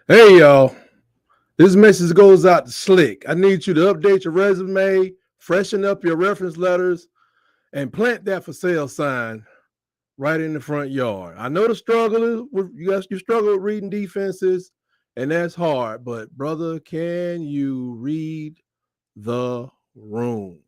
Hey, y'all. This message goes out to Slick. I need you to update your resume, freshen up your reference letters, and plant that for sale sign right in the front yard. I know the struggle is you struggle with reading defenses, and that's hard. But brother, can you read the room?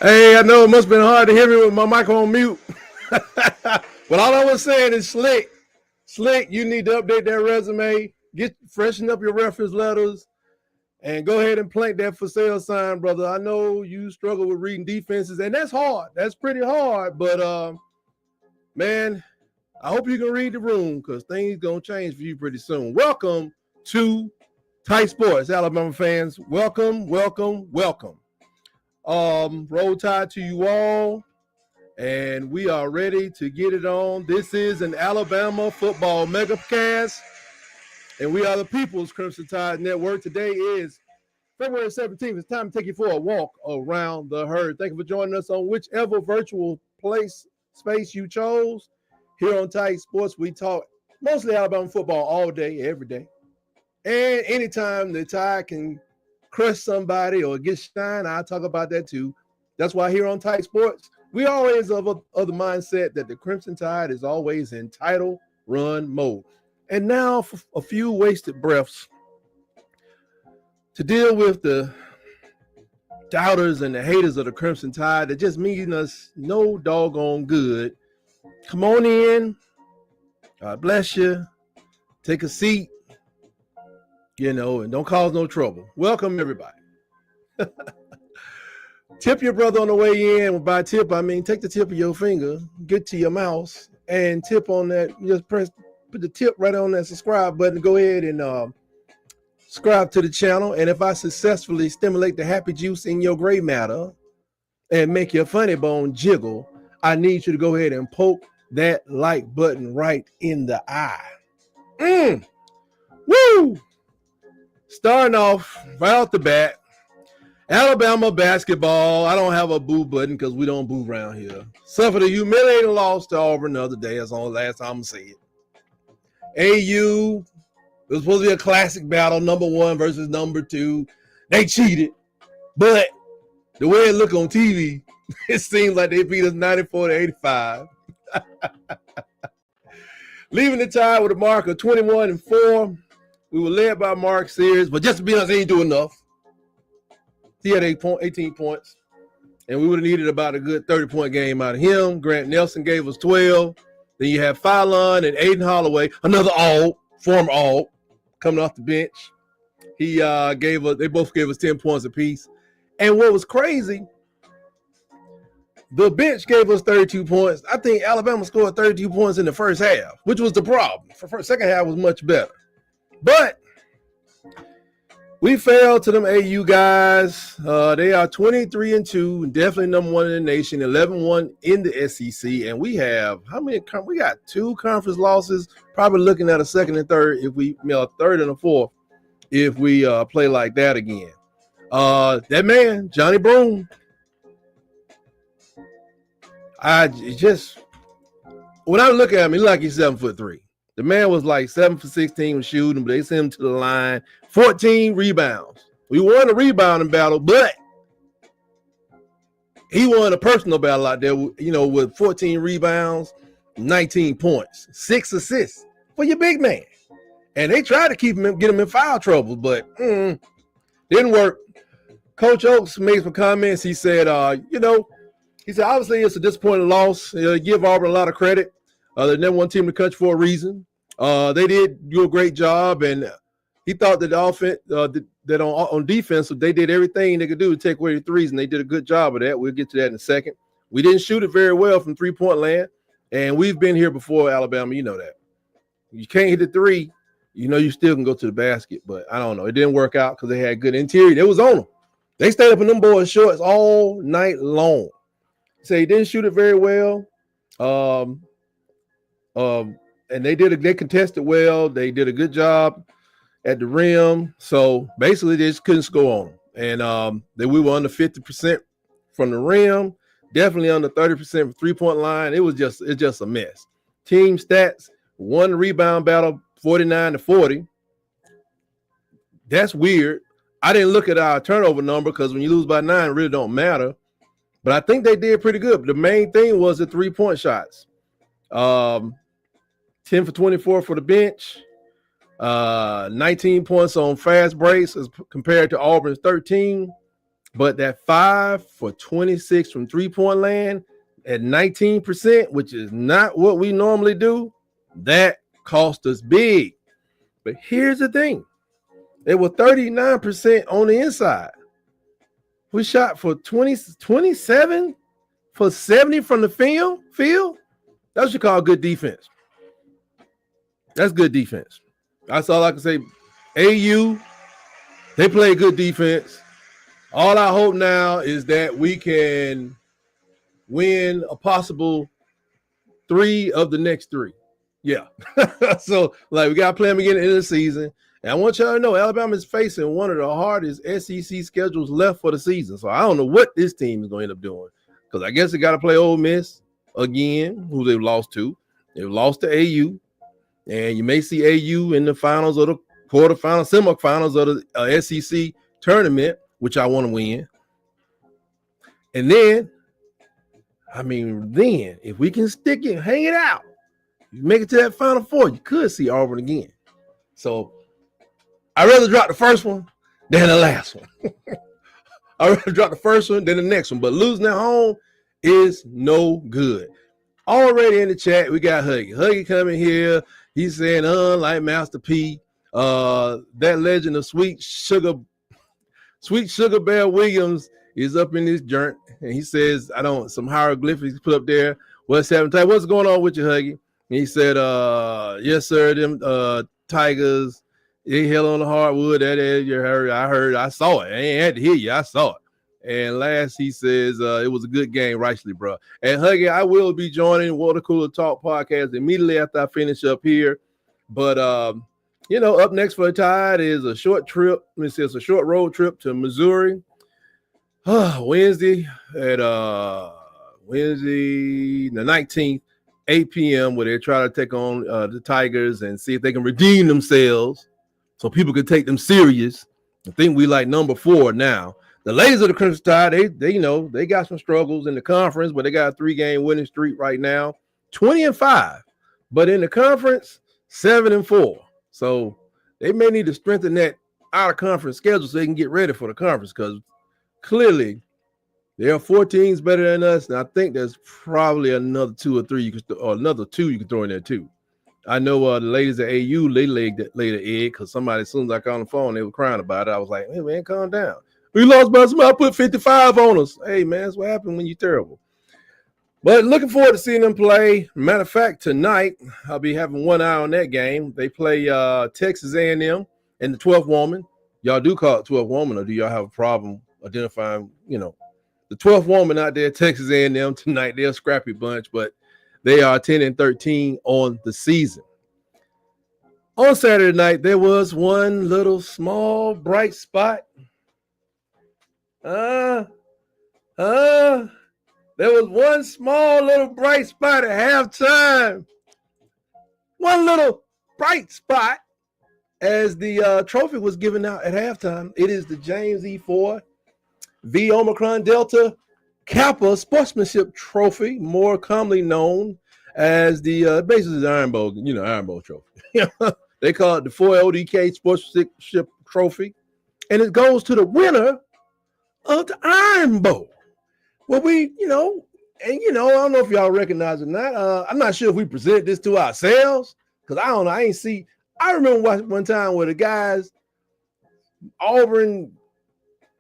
Hey, I know it must have been hard to hear me with my mic on mute. But all I was saying is Slick, you need to update that resume, freshen up your reference letters, and go ahead and plant that for sale sign, brother. I know you struggle with reading defenses, and that's hard. That's pretty hard. But man, I hope you can read the room because things gonna change for you pretty soon. Welcome to Tight Sports, Alabama fans. Welcome. Roll Tide to you all, and we are ready to get it on. This is an Alabama football megacast, and we are the People's Crimson Tide Network. Today is February 17th. It's time to take you for a walk around the herd. Thank you for joining us on whichever virtual space you chose. Here on Tight Sports, we talk mostly Alabama football all day, every day. And anytime the Tide can crush somebody or get shine, I'll talk about that too. That's why here on Tight Sports, we always of the mindset that the Crimson Tide is always in title run mode. And now for a few wasted breaths to deal with the doubters and the haters of the Crimson Tide that just mean us no doggone good. Come on in. God bless you. Take a seat. And don't cause no trouble. Welcome, everybody. Tip your brother on the way in. By tip, I mean take the tip of your finger, get to your mouse, and tip on that. Just put the tip right on that subscribe button. Go ahead and subscribe to the channel. And if I successfully stimulate the happy juice in your gray matter and make your funny bone jiggle, I need you to go ahead and poke that like button right in the eye. Woo! Starting off right off the bat, Alabama basketball. I don't have a boo button because we don't boo around here. Suffered a humiliating loss to Auburn the other day. That's the only last time I'm going to say it. AU, it was supposed to be a classic battle, number 1 versus number 2. They cheated. But the way it looked on TV, it seems like they beat us 94-85. Leaving the tie with a mark of 21-4. We were led by Mark Sears, but just to be honest, he didn't do enough. He had 18 points, and we would have needed about a good 30-point game out of him. Grant Nelson gave us 12. Then you have Flyin and Aiden Holloway, another former All, coming off the bench. They both gave us 10 points apiece. And what was crazy, the bench gave us 32 points. I think Alabama scored 32 points in the first half, which was the problem. Second half was much better. But We fell to them AU guys. They are 23-2, definitely number one in the nation, 11-1 in the SEC. And we have how many? We got 2 conference losses. Probably looking at a second and third if we, a third and a fourth if we play like that again. That man, Johnny Broom. When I look at him, he look like he's 7'3". The man was like 7 for 16 shooting, but they sent him to the line. 14 rebounds. We won the rebounding battle, but he won a personal battle out there, with 14 rebounds, 19 points, 6 assists for your big man. And they tried to get him in foul trouble, but didn't work. Coach Oaks made some comments. He said, he said, obviously it's a disappointing loss. Give Auburn a lot of credit. They're number one team in the country for a reason. They did do a great job, and he thought that the offense, that on defense, they did everything they could do to take away the threes, and they did a good job of that. We'll get to that in a second. We didn't shoot it very well from three-point land, and we've been here before, Alabama. You know that. You can't hit the three, you still can go to the basket, but I don't know. It didn't work out because they had good interior. It was on them. They stayed up in them boys' shorts all night long. So he didn't shoot it very well. And they contested well. They did a good job at the rim. So basically they just couldn't score on them. And we were under 50% from the rim, definitely under 30% from three-point line. It's just a mess. Team stats, won the rebound battle 49-40. That's weird. I didn't look at our turnover number because when you lose by 9, it really don't matter. But I think they did pretty good. The main thing was the three-point shots. 10 for 24 for the bench. 19 points on fast breaks as compared to Auburn's 13. But that 5 for 26 from three-point land at 19%, which is not what we normally do, that cost us big. But here's the thing. They were 39% on the inside. We shot for 27 for 70 from the field. That's what you call good defense. That's good defense. That's all I can say. AU, they play good defense. All I hope now is that we can win a possible 3 of the next 3. Yeah. So, we got to play them again at the end of the season. And I want y'all to know Alabama is facing one of the hardest SEC schedules left for the season. So I don't know what this team is going to end up doing, because I guess they got to play Ole Miss again, who they've lost to. They've lost to AU. And you may see AU in the finals or the quarterfinals, semifinals of the SEC tournament, which I want to win. And then, if we can stick it, hang it out, you make it to that Final Four, you could see Auburn again. So I'd rather drop the first one than the last one. I'd rather drop the first one than the next one. But losing at home is no good. Already in the chat, we got Huggy. Huggy coming here. He's saying, like Master P, that legend of Sweet Sugar Bear Williams is up in this joint. And he says, some hieroglyphics put up there. What's happening? What's going on with you, Huggy? And he said, yes, sir, them Tigers, they hell on the hardwood. That is, you heard, I saw it. I ain't had to hear you. I saw it. And last, he says, it was a good game, rightly, bro. And Huggy, I will be joining Water Cooler Talk podcast immediately after I finish up here. But, up next for the Tide is a short trip. It's a short road trip to Missouri. Wednesday the 19th, 8 p.m., where they try to take on the Tigers and see if they can redeem themselves so people can take them serious. I think we like number 4 now. The ladies of the Crimson Tide, they got some struggles in the conference, but they got a 3-game winning streak right now, 20-5. But in the conference, 7-4. So they may need to strengthen that out-of-conference schedule so they can get ready for the conference, because clearly there are 4 teams better than us, and I think there's probably another 2 or 3 another 2 you can throw in there too. I know the ladies at AU, they laid an egg because somebody, as soon as I got on the phone, they were crying about it. I was like, hey, man, calm down. We lost by somebody, put 55 on us. Hey, man, that's what happened when you're terrible. But looking forward to seeing them play. Matter of fact, tonight, I'll be having one eye on that game. They play Texas A&M in the 12th woman. y'all do call it 12th woman, or do y'all have a problem identifying, the 12th woman out there, Texas A&M tonight? They're a scrappy bunch, but they are 10-13 on the season. On Saturday night, there was one little small bright spot. There was one small little bright spot at halftime. One little bright spot as the trophy was given out at halftime. It is the James E. Ford V Omicron Delta Kappa Sportsmanship Trophy, more commonly known as the basically the Iron Bowl, Iron Bowl trophy. They call it the 4LDK Sportsmanship Trophy, and it goes to the winner of the Iron Bowl. Well, I don't know if y'all recognize it or not. I'm not sure if we presented this to ourselves, because I don't know. I remember watching one time where the guys, Auburn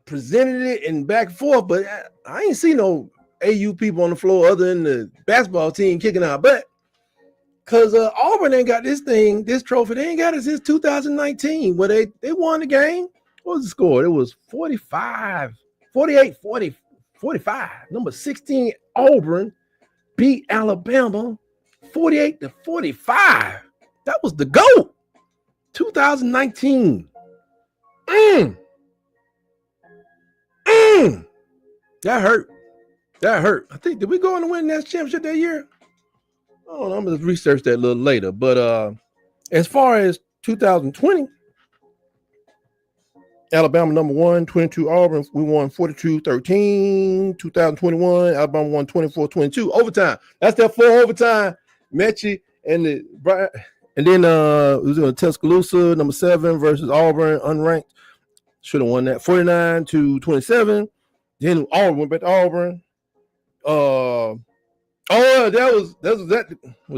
presented it and back and forth, but I ain't seen no AU people on the floor other than the basketball team kicking our butt. Because Auburn ain't got this trophy. They ain't got it since 2019, where they won the game. What was the score? It was 45. Number 16, Auburn beat Alabama 48-45. That was the GOAT. 2019. That hurt. I think, did we go on to win that championship that year? I don't know. I'm going to research that a little later. But as far as 2020, Alabama number 1, 22 Auburn. We won 42-13. 2021, Alabama won 24-22. Overtime. That's that 4 overtime. Mechie and then it was in Tuscaloosa, number 7 versus Auburn, unranked. Should have won that 49-27. Then Auburn went back to Auburn. Was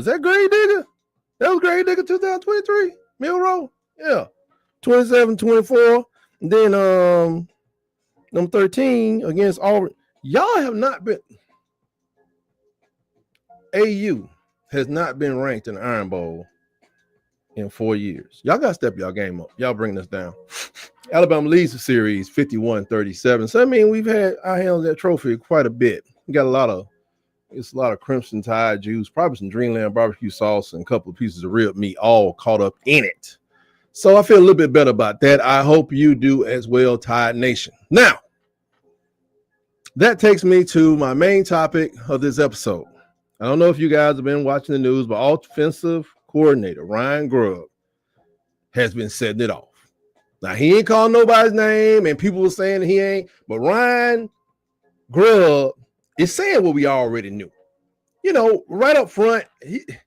that Grade Digger? That was Grade Digger 2023. Milrow. Yeah. 27-24. And then number 13 against Auburn. Y'all have not been. AU has not been ranked in the Iron Bowl in 4 years. Y'all got to step y'all game up. Y'all bring this down. Alabama leads the series 51-37. So, I mean, we've had our hands on that trophy quite a bit. We got a lot of Crimson Tide juice, probably some Dreamland barbecue sauce, and a couple of pieces of rib meat all caught up in it. So I feel a little bit better about that. I hope you do as well, Tide Nation. Now, that takes me to my main topic of this episode. I don't know if you guys have been watching the news, but offensive coordinator Ryan Grubb has been setting it off. Now, he ain't calling nobody's name, and people were saying he ain't, but Ryan Grubb is saying what we already knew. Right up front, it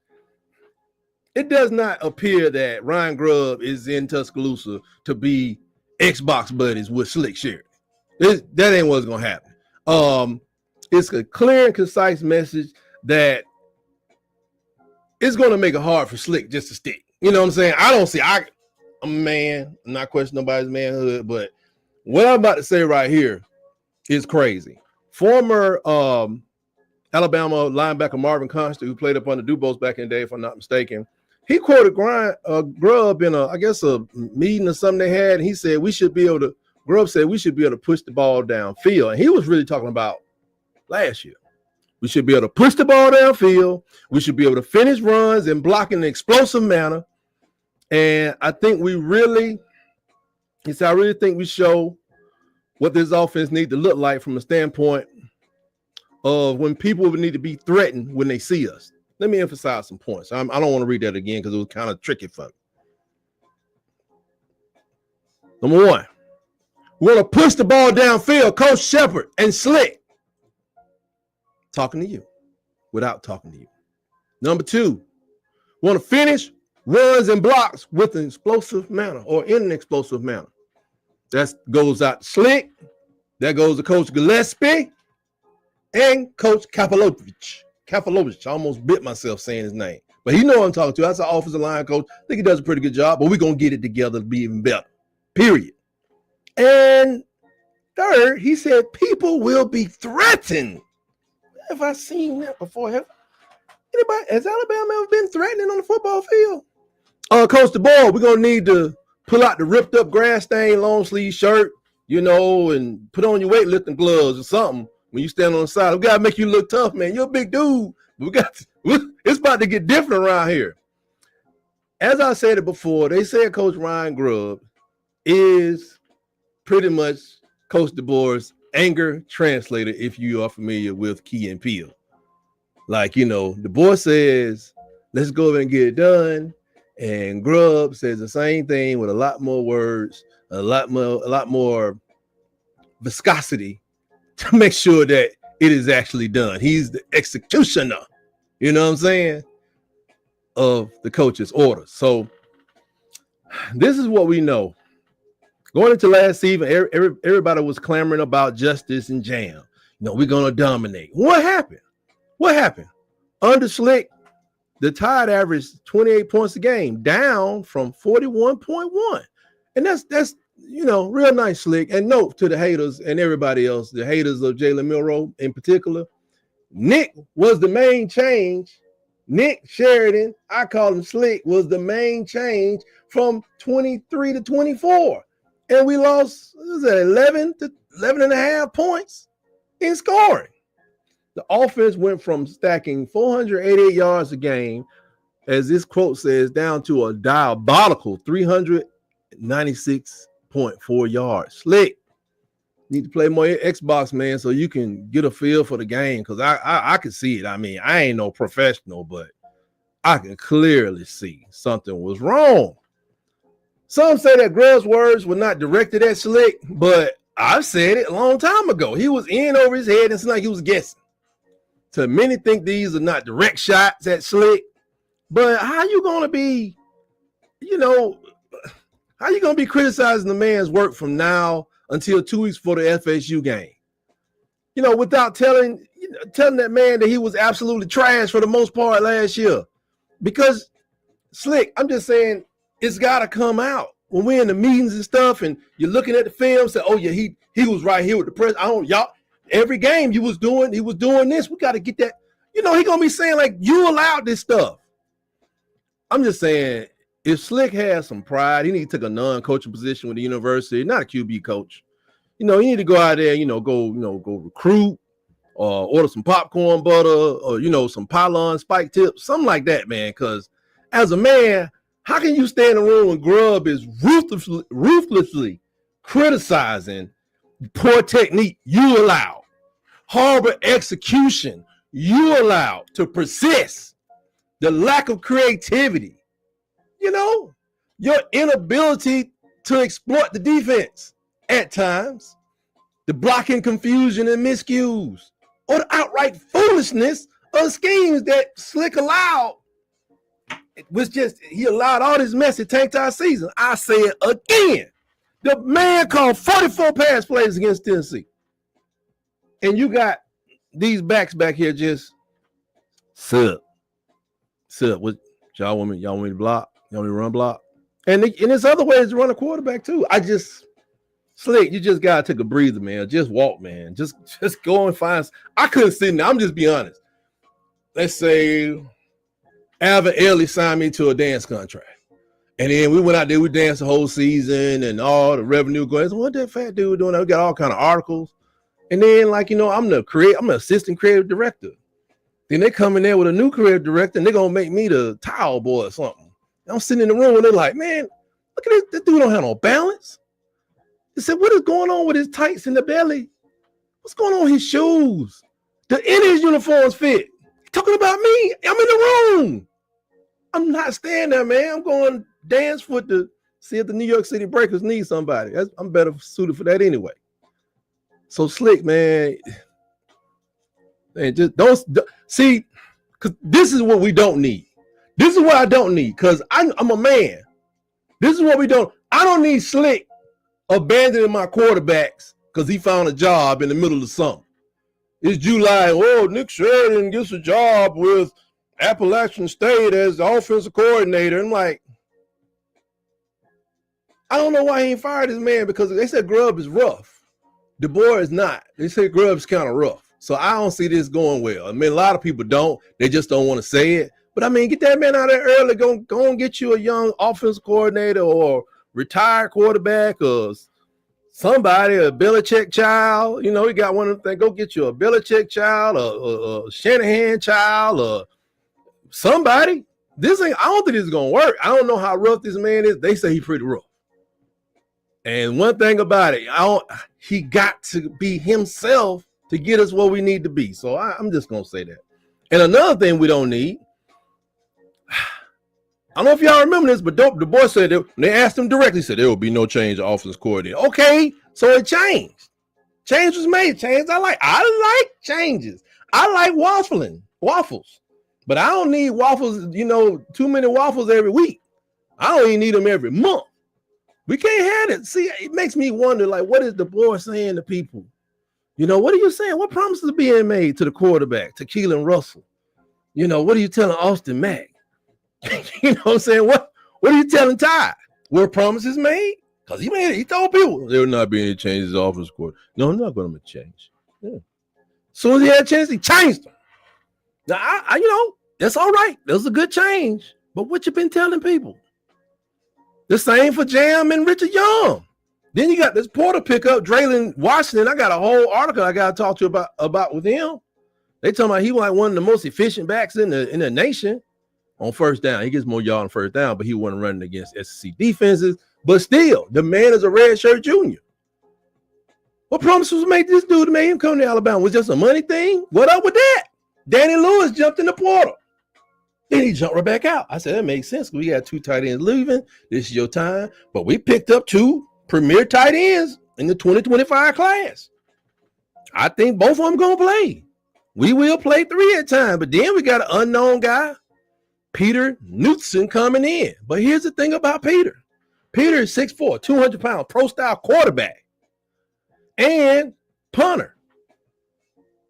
does not appear that Ryan Grubb is in Tuscaloosa to be Xbox buddies with Slick Sherry. That ain't what's going to happen. It's a clear and concise message that it's going to make it hard for Slick just to stick. You know what I'm saying? I'm a man. I'm not questioning nobody's manhood, but what I'm about to say right here is crazy. Former Alabama linebacker Marvin Constant, who played up on the Dubos back in the day, if I'm not mistaken, he quoted Grubb in a meeting or something they had, and he said Grubb said we should be able to push the ball downfield. And he was really talking about last year. We should be able to push the ball downfield. We should be able to finish runs and block in an explosive manner. And I really think we show what this offense needs to look like from a standpoint of when people would need to be threatened when they see us. Let me emphasize some points. I don't want to read that again because it was kind of tricky for me. Number 1, we want to push the ball downfield. Coach Shepard and Slick talking to you without talking to you. Number 2, we want to finish runs and blocks with an explosive manner or in an explosive manner. That goes out to Slick. That goes to Coach Gillespie and Coach Kapelovich. I almost bit myself saying his name. But he know what I'm talking to. That's an offensive line coach. I think he does a pretty good job, but we're going to get it together to be even better. Period. And third, he said people will be threatened. Have I seen that before? Has Alabama ever been threatening on the football field? Coach DeBoer, we're going to need to pull out the ripped up grass stain long sleeve shirt, and put on your weightlifting gloves or something when you stand on the side. We got to make you look tough, man. You're a big dude. It's about to get different around here. As I said it before, they said Coach Ryan Grubb is pretty much Coach DeBoer's anger translator, if you are familiar with Key and Peele. Like, DeBoer says, let's go over and get it done. And Grubb says the same thing with a lot more words, a lot more viscosity to make sure that it is actually done. He's the executioner, you know what I'm saying, of the coach's orders. So this is what we know. Going into last season, everybody was clamoring about justice and jam. We're going to dominate. What happened? Under Slick, the Tide averaged 28 points a game, down from 41.1. And that's real nice, Slick. And note to the haters and everybody else, the haters of Jalen Milroe in particular, Nick was the main change. Nick Sheridan, I call him Slick, was the main change from 23 to 24. And we lost 11 to 11 and a half points in scoring. The offense went from stacking 488 yards a game, as this quote says, down to a diabolical 396.4 yards. Slick, need to play more Xbox, man, so you can get a feel for the game, because I can see it. I mean, I ain't no professional, but I can clearly see something was wrong. Some say that Grubb's words were not directed at Slick, but I've said it a long time ago. He was in over his head and it's like he was guessing. So many think these are not direct shots at Slick, but how you going to be, how you going to be criticizing the man's work from now until 2 weeks before the FSU game? Without telling that man that he was absolutely trash for the most part last year. Because Slick, I'm just saying, it's got to come out when we're in the meetings and stuff, and you're looking at the film, say, oh yeah, he was right here with the press. Every game he was doing this. We got to get that. He gonna be saying like, you allowed this stuff. I'm just saying, if Slick has some pride, he need to take a non-coaching position with the university, not a QB coach. You need to go out there, go recruit, or order some popcorn butter, or some pylon spike tips, something like that, man. Because as a man, how can you stay in a room when Grubb is ruthlessly criticizing poor technique you allow, horrible execution you allow to persist, the lack of creativity, your inability to exploit the defense at times, the blocking confusion and miscues, or the outright foolishness of schemes that Slick allowed. It was just, he allowed all this mess at tank tie season. I say it again. The man called 44 pass plays against Tennessee. And you got these backs back here just sub. What y'all want me to block? Y'all want me to run block? And there's other ways to run a quarterback too. Slick, you just gotta take a breather, man. Just walk, man. Just go and find. I couldn't sit in there. I'm just be honest. Let's say Alvin Ailey signed me to a dance contract. And then we went out there, we danced the whole season and all the revenue going. So what that fat dude doing? We got all kind of articles. And then, I'm an assistant creative director. Then they come in there with a new creative director and they're gonna make me the towel boy or something. And I'm sitting in the room and they're like, man, look at this. This dude don't have no balance. They said, what is going on with his tights in the belly? What's going on with his shoes? Do any of his uniforms fit? Talking about me. I'm in the room. I'm not staying there, man. I'm going dance foot to see if the New York City Breakers need somebody. I'm better suited for that anyway. So Slick, man, just don't see, because this is what we don't need. This is what I don't need, because I'm a man. This is what we don't. I don't need Slick abandoning my quarterbacks because he found a job in the middle of summer. It's July. Oh, Nick Sheridan gets a job with Appalachian State as the offensive coordinator. I'm like, I don't know why he ain't fired this man, because they said Grubb is rough. DeBoer is not. They say Grubb's kind of rough. So I don't see this going well. I mean, a lot of people don't. They just don't want to say it. But I mean, get that man out there early. Go and get you a young offensive coordinator or retired quarterback or somebody, a Belichick child. You know, he got one of them things. Go get you a Belichick child, a Shanahan child, or somebody. This ain't, I don't think this is going to work. I don't know how rough this man is. They say he's pretty rough. And one thing about it, he got to be himself to get us where we need to be. So I'm just going to say that. And another thing we don't need, I don't know if y'all remember this, but the boy said, when they asked him directly, said there will be no change of offense coordinator. Okay, so it changed. Change was made. Change I like changes. I like waffles. But I don't need waffles, too many waffles every week. I don't even need them every month. We can't have it. See, it makes me wonder, like, what is the boy saying to people? What are you saying? What promises are being made to the quarterback, to Keelan Russell? What are you telling Austin Mack? What I'm saying? What are you telling Ty? Were promises made? Because he told people there will not be any changes in offense court. No, I'm not going to change. Yeah. As soon as he had a chance, he changed them. Now, I that's all right. That was a good change. But what you been telling people? The same for Jam and Richard Young. Then you got this Porter pickup, Draylon Washington. I got a whole article I got to talk to you about with him. They talking about he was like one of the most efficient backs in the nation on first down. He gets more yards on first down, but he wasn't running against SEC defenses. But still, the man is a redshirt junior. What promises was made to this dude to make him come to Alabama? Was just a money thing? What up with that? Danny Lewis jumped in the portal. Then he jumped right back out. I said, that makes sense because we got 2 tight ends leaving. This is your time. But we picked up 2 premier tight ends in the 2025 class. I think both of them going to play. We will play 3 at a time. But then we got an unknown guy, Peter Knutson, coming in. But here's the thing about Peter. Peter is 6'4", 200-pound, pro-style quarterback and punter.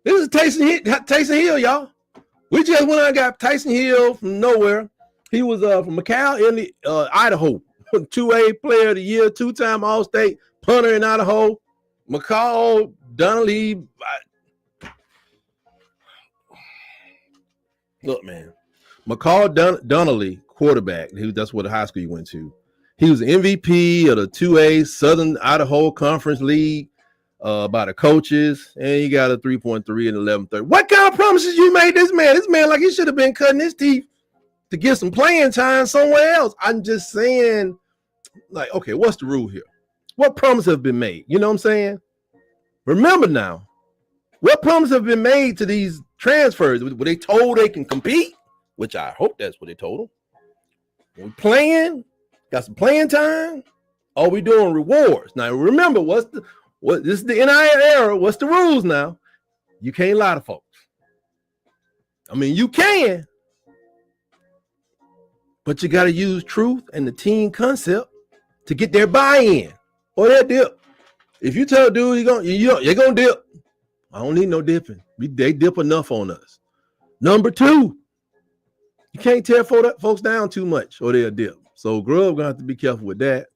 This is Taysom Hill, y'all. We just went out and got Taysom Hill from nowhere. He was from McAllen, Idaho. 2A player of the year, 2-time All-State punter in Idaho. McCall Donnelly. Look, man. McCall Donnelly, quarterback. That's what the high school he went to. He was MVP of the 2A Southern Idaho Conference League by the coaches, and he got a 3.3 and 11.30. What kind of promises you made this man? This man, like, he should have been cutting his teeth to get some playing time somewhere else. I'm just saying, like, okay, what's the rule here? What promises have been made? You know what I'm saying? Remember now, what promises have been made to these transfers? Were they told they can compete? Which I hope that's what they told them. We playing, got some playing time. Are we doing rewards? Now remember, this is the NIL era. What's the rules now? You can't lie to folks. I mean, you can, but you got to use truth and the team concept to get their buy-in or their dip. If you tell a dude you're gonna dip, I don't need no dipping. They dip enough on us. Number 2, you can't tear folks down too much or they'll dip. So Grubb gonna have to be careful with that.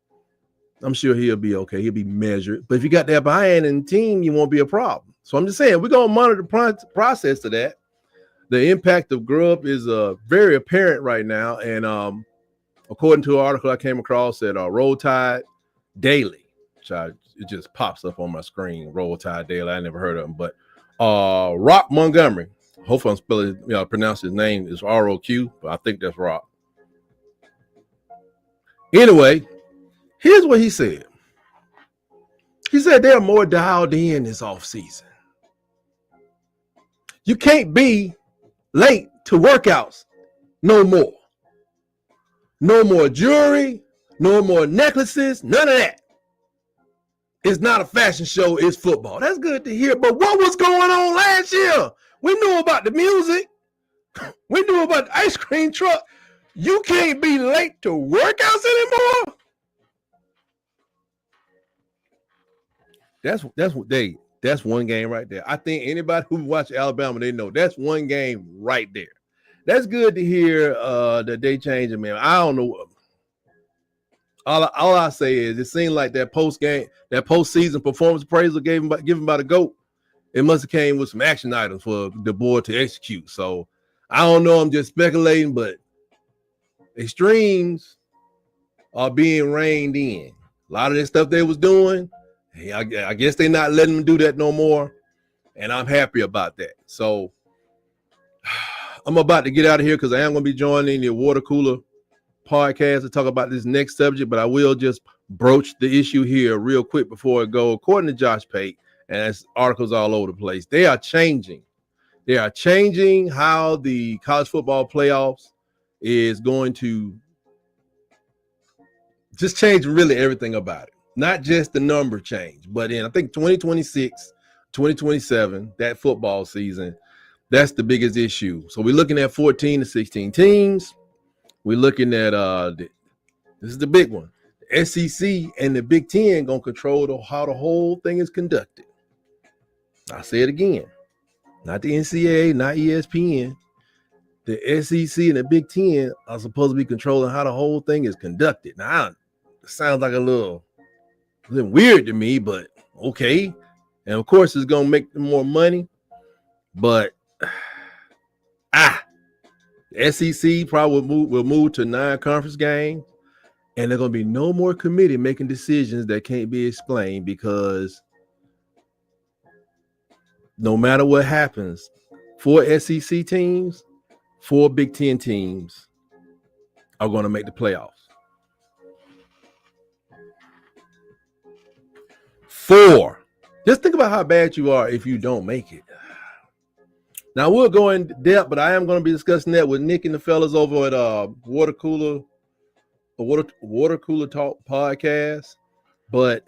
I'm sure he'll be okay. He'll be measured. But if you got that buy-in in the team, you won't be a problem. So I'm just saying, we're going to monitor the process of that. The impact of Grubb is very apparent right now. And according to an article I came across at Roll Tide Daily, which it just pops up on my screen, Roll Tide Daily. I never heard of him. But Rock Montgomery, hopefully I'm pronouncing his name is R-O-Q, but I think that's Rock. Anyway, here's what he said. He said they're more dialed in this offseason. You can't be late to workouts no more. No more jewelry, no more necklaces, none of that. It's not a fashion show, it's football. That's good to hear. But what was going on last year? We knew about the music. We knew about the ice cream truck. You can't be late to workouts anymore. That's one game right there. I think anybody who watch Alabama, they know that's one game right there. That's good to hear that they changing, man. I don't know. All I say is it seemed like that postseason performance appraisal given by the GOAT. It must have came with some action items for the board to execute. So I don't know. I'm just speculating, but extremes are being reined in. A lot of that stuff they was doing, hey, I guess they're not letting them do that no more. And I'm happy about that. So I'm about to get out of here because I am going to be joining the Water Cooler podcast to talk about this next subject, but I will just broach the issue here real quick before it go. According to Josh Pate, and there's articles all over the place, they are changing how the college football playoffs is going to just change really everything about it. Not just the number change, but in I think 2026, 2027, that football season, that's the biggest issue. So we're looking at 14 to 16 teams. We're looking at this is the big one. The SEC and the Big Ten gonna control how the whole thing is conducted. I say it again, not the NCAA, not ESPN. The SEC and the Big Ten are supposed to be controlling how the whole thing is conducted. Now, it sounds like a little weird to me, but okay. And of course, it's gonna make them more money. But the SEC probably will move to 9 conference games, and there's gonna be no more committee making decisions that can't be explained, because no matter what happens, 4 SEC teams, 4 Big Ten teams are going to make the playoffs. 4. Just think about how bad you are if you don't make it. Now, we'll go in depth, but I am going to be discussing that with Nick and the fellas over at Water Cooler Talk podcast. But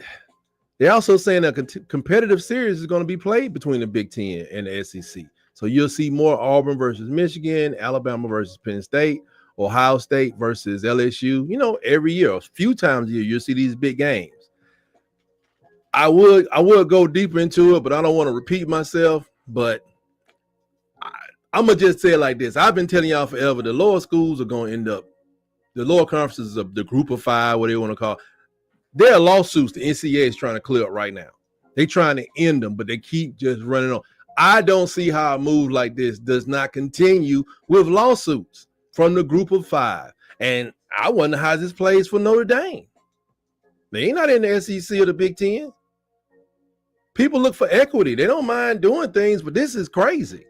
they're also saying a competitive series is going to be played between the Big Ten and the SEC. So you'll see more Auburn versus Michigan, Alabama versus Penn State, Ohio State versus LSU. You know, every year, a few times a year, you'll see these big games. I would go deeper into it, but I don't want to repeat myself. But I'm going to just say it like this. I've been telling y'all forever, the lower schools are going to end up, the lower conferences of the group of 5, what they want to call it. There are lawsuits the NCAA is trying to clear up right now. They're trying to end them, but they keep just running on. I don't see how a move like this does not continue with lawsuits from the group of 5. And I wonder how this plays for Notre Dame. They ain't not in the SEC or the Big Ten. People look for equity. They don't mind doing things, but this is crazy.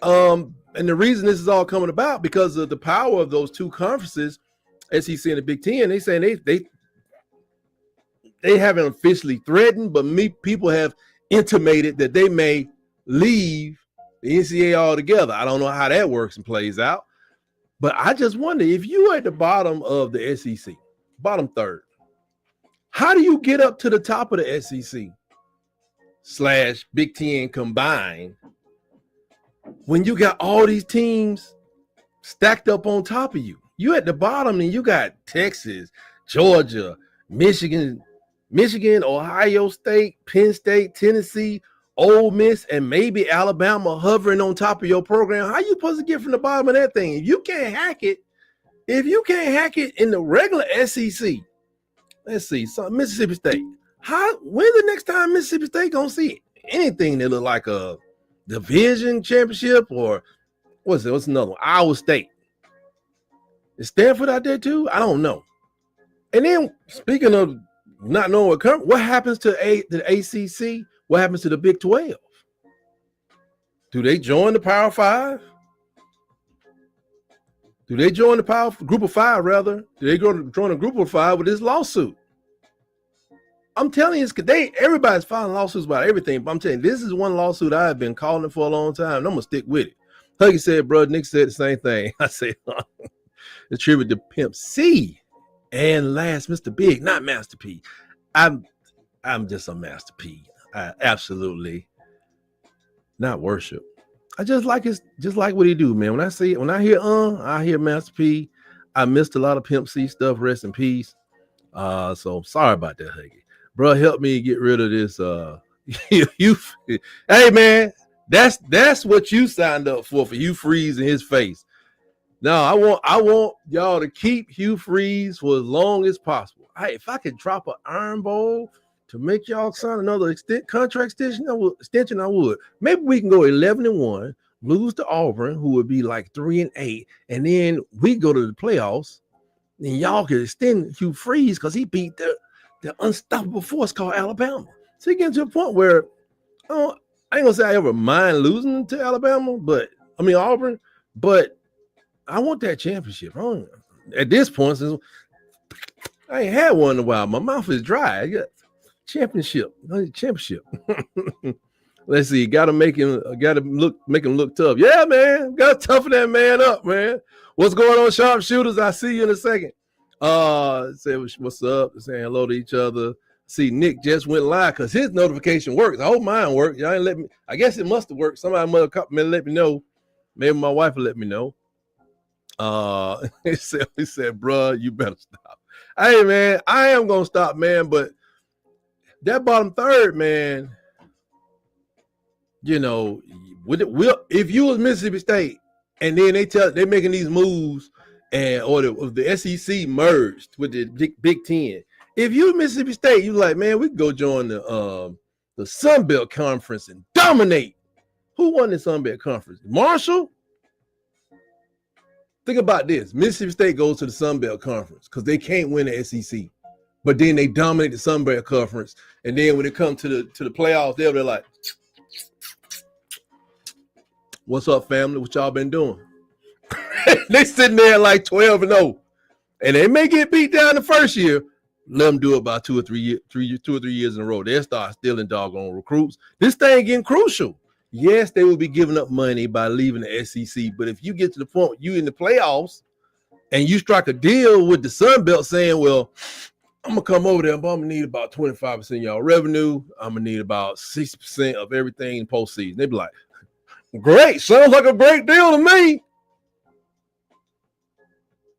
And the reason this is all coming about because of the power of those 2 conferences, SEC and the Big Ten. They saying they haven't officially threatened, but people have intimated that they may leave the NCAA altogether. I don't know how that works and plays out, but I just wonder, if you're at the bottom of the SEC, bottom third, how do you get up to the top of the SEC / Big Ten combined when you got all these teams stacked up on top of you? You at the bottom and you got Texas, Georgia, Michigan, Ohio State, Penn State, Tennessee, Ole Miss, and maybe Alabama hovering on top of your program. How you supposed to get from the bottom of that thing? If you can't hack it in the regular SEC, let's see, Mississippi State. When the next time Mississippi State gonna see anything that look like a division championship, or what's another one? Iowa State. Is Stanford out there too? I don't know. And then speaking of not knowing what happens to the ACC? What happens to the Big 12? Do they join the Power 5? Do they join the Group of 5 rather? Do they join a Group of 5 with this lawsuit? I'm telling you, everybody's filing lawsuits about everything, but I'm telling you, this is one lawsuit I've been calling for a long time, and I'm gonna stick with it. Huggy said, bro, Nick said the same thing. I said, attribute to Pimp C and last Mr. Big, not Master P. I'm just a Master P. I absolutely not worship. I just like what he do, man. When I hear Master P. I missed a lot of Pimp C stuff. Rest in peace. So sorry about that, Huggy. Bro, help me get rid of this. Hey man, that's what you signed up for Hugh Freeze in his face. Now I want y'all to keep Hugh Freeze for as long as possible. Hey, if I could drop an iron bowl to make y'all sign another contract extension, I would. Maybe we can go 11-1, lose to Auburn, who would be like 3-8, and then we go to the playoffs And y'all could extend Hugh Freeze because he beat the unstoppable force called Alabama. So he getting to a point where I ain't gonna say I ever mind losing to Alabama, Auburn, but I want that championship. At this point, since I ain't had one in a while, my mouth is dry. I got championship. Let's see. Make him look tough. Yeah, man. Got to toughen that man up, man. What's going on, sharpshooters? I see you in a second. Say what's up, saying hello to each other. See, Nick just went live because his notification works. I hope mine worked. Y'all ain't let me. I guess it must have worked. Somebody must have let me know. Maybe my wife will let me know. He said, bro, you better stop. Hey, man, I am gonna stop, man. But that bottom third, man. You know, if you was Mississippi State and then they making these moves or the SEC merged with the Big Ten. If you Mississippi State, you like, man, we can go join the Sun Belt Conference and dominate. Who won the Sun Belt Conference? Marshall? Think about this. Mississippi State goes to the Sun Belt Conference because they can't win the SEC. But then they dominate the Sun Belt Conference. And then when it comes to the playoffs, they're like, what's up, family? What y'all been doing? They sitting there like 12-0. And they may get beat down the first year. Let them do it by 2 or 3 years in a row. They'll start stealing doggone recruits. This thing getting crucial. Yes, they will be giving up money by leaving the SEC. But if you get to the point you in the playoffs and you strike a deal with the Sun Belt saying, well, I'm going to come over there, but I'm going to need about 25% of y'all revenue. I'm going to need about 60% of everything in postseason. They be like, great. Sounds like a great deal to me.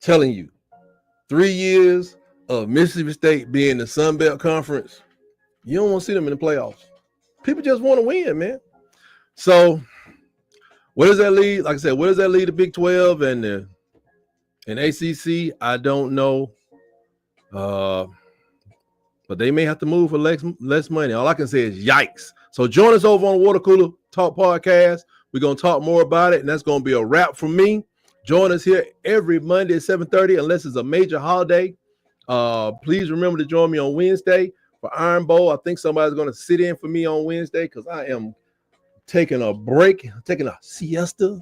Telling you, 3 years of Mississippi State being the Sun Belt Conference, you don't want to see them in the playoffs. People just want to win, man. So, where does that lead? Like I said, where does that lead the Big 12 and ACC? I don't know. But they may have to move for less money. All I can say is yikes. So join us over on the Water Cooler Talk Podcast. We're going to talk more about it, and that's going to be a wrap for me. Join us here every Monday at 7:30, unless it's a major holiday. Please remember to join me on Wednesday for Iron Bowl. I think somebody's going to sit in for me on Wednesday because I am taking a break, taking a siesta,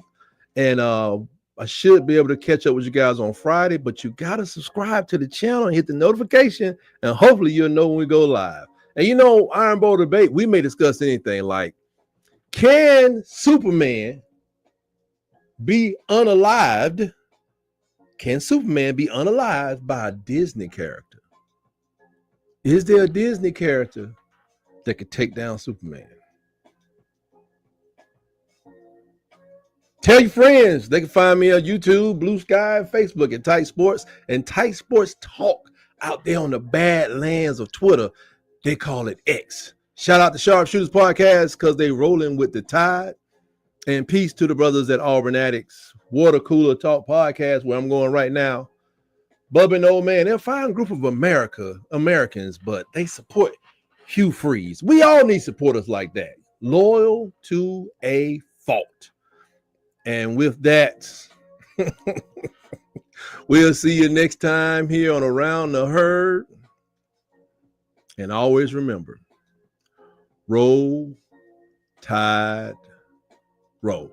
and I should be able to catch up with you guys on Friday, but you got to subscribe to the channel and hit the notification, and hopefully you'll know when we go live. And you know, Iron Bowl debate, we may discuss anything like, can Superman be unalived? Can Superman be unalived by a Disney character? Is there a Disney character that could take down Superman? Tell your friends. They can find me on YouTube, Blue Sky, and Facebook at Tight Sports. And Tight Sports Talk out there on the bad lands of Twitter. They call it X. Shout out to Sharpshooters Podcast because they rolling with the tide. And peace to the brothers at Auburn Addicts Water Cooler Talk Podcast, where I'm going right now. Bubba and Old Man, they're a fine group of Americans, but they support Hugh Freeze. We all need supporters like that. Loyal to a fault. And with that, we'll see you next time here on Around the Herd. And always remember, roll, tide, roll.